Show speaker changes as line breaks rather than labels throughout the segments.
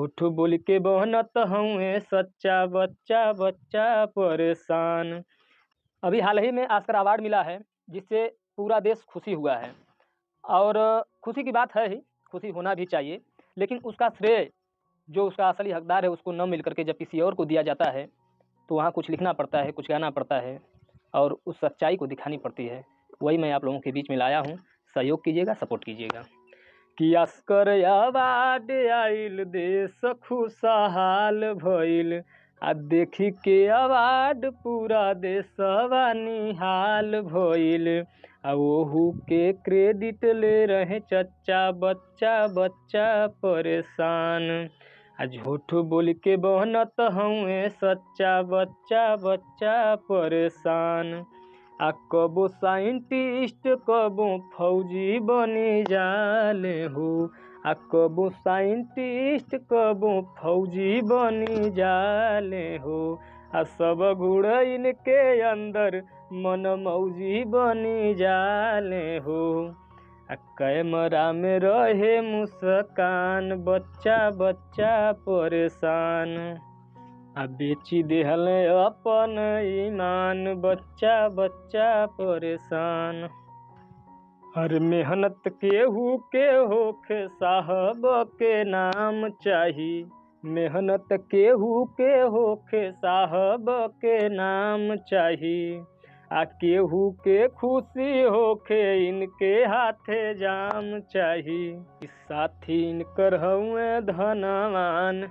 होठ बोल के बहनत हउए सच्चा बच्चा बच्चा परेशान। अभी हाल ही में ऑस्कर अवार्ड मिला है, जिससे पूरा देश खुशी हुआ है और खुशी की बात है ही, खुशी होना भी चाहिए। लेकिन उसका श्रेय जो उसका असली हकदार है उसको न मिल कर के जब किसी और को दिया जाता है, तो वहाँ कुछ लिखना पड़ता है, कुछ गाना पड़ता है और उस सच्चाई को दिखानी पड़ती है। वही मैं आप लोगों के बीच में लाया हूँ। सहयोग कीजिएगा, सपोर्ट कीजिएगा। कि ऑस्कर अवार्ड आइल देश खुशहाल भइल, आ देखी के अवार्ड पूरा देशवा निहाल भइल। आ ओहू के क्रेडिट ले रहे चच्चा बच्चा बच्चा परेशान। आ झूठ बोल के बहनत हउए सच्चा बच्चा बच्चा परेशान। आ कबो साइंटिस्ट कबो फौजी बनी जाले हो। आ कबो साइंटिस्ट कबो फौजी बनी जाले हो। आ सब गुण इनके अंदर मन मौजी बनी जाले हो। आ कैमरा में रहे मुस्कान बच्चा बच्चा परेशान। आ बेची देहल अपन ईमान बच्चा बच्चा परेशान। हर मेहनत केहू के होखे साहब के नाम चाही। मेहनत केहू के होखे साहब के नाम चाही। आ केहू के खुशी होखे इनके हाथे जाम चाही। साथी इनकर हउए धनवान,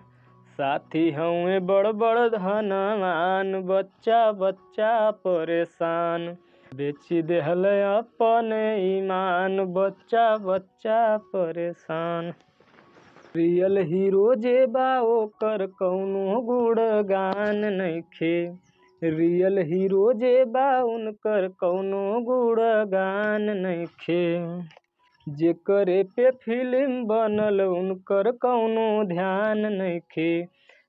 साथी हउए बड़ बड़ धनवान बच्चा बच्चा परेशान। बेची देहल अपन ईमान बच्चा बच्चा परेशान। रियल हीरो जे बा ओकर कौनो गुणगान नइखे। रियल हीरो जे बा उनकर कौनो गुणगान नइखे। जेकरे पे फिल्म बनल उनकर कौनो ध्यान नइखे।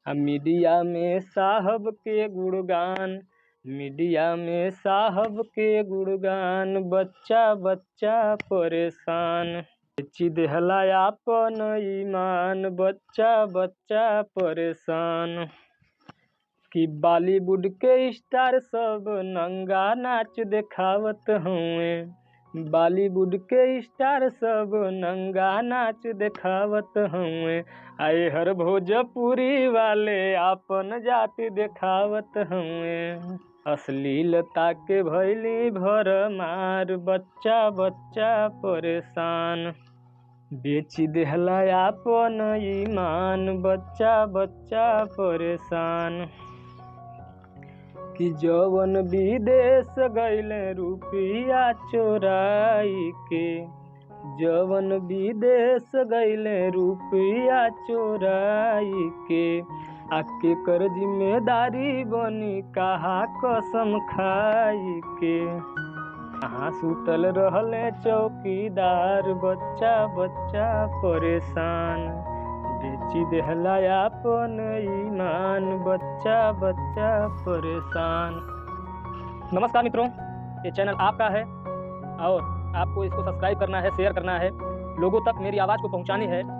आ मीडिया में साहब के गुणगान, मीडिया में साहब के गुणगान बच्चा बच्चा परेशान। बेची देहला आपन ईमान बच्चा बच्चा परेशान। कि बॉलीवुड के स्टार सब नंगा नाच देखावत हुए। बॉलीवुड के स्टार सब नंगा नाच देखावत हुए। आए हर भोजपुरी वाले आपन जाति देखावत हुए। अश्लीलता के भैली भरमार बच्चा बच्चा परेशान। बेची देहला आपन ईमान बच्चा बच्चा परेशान। कि जवन विदेश गइले रुपया चोराई के। जवन विदेश गइले रुपया चोराई के। आके कर जिम्मेदारी बनी कहा कसम खाई के। कहाँ सुतल रहले चौकीदार बच्चा बच्चा परेशान। बेची देहला आपन ईमान बच्चा बच्चा परेशान। नमस्कार मित्रों, ये चैनल आपका है और आपको इसको सब्सक्राइब करना है, शेयर करना है, लोगों तक मेरी आवाज़ को पहुंचानी है।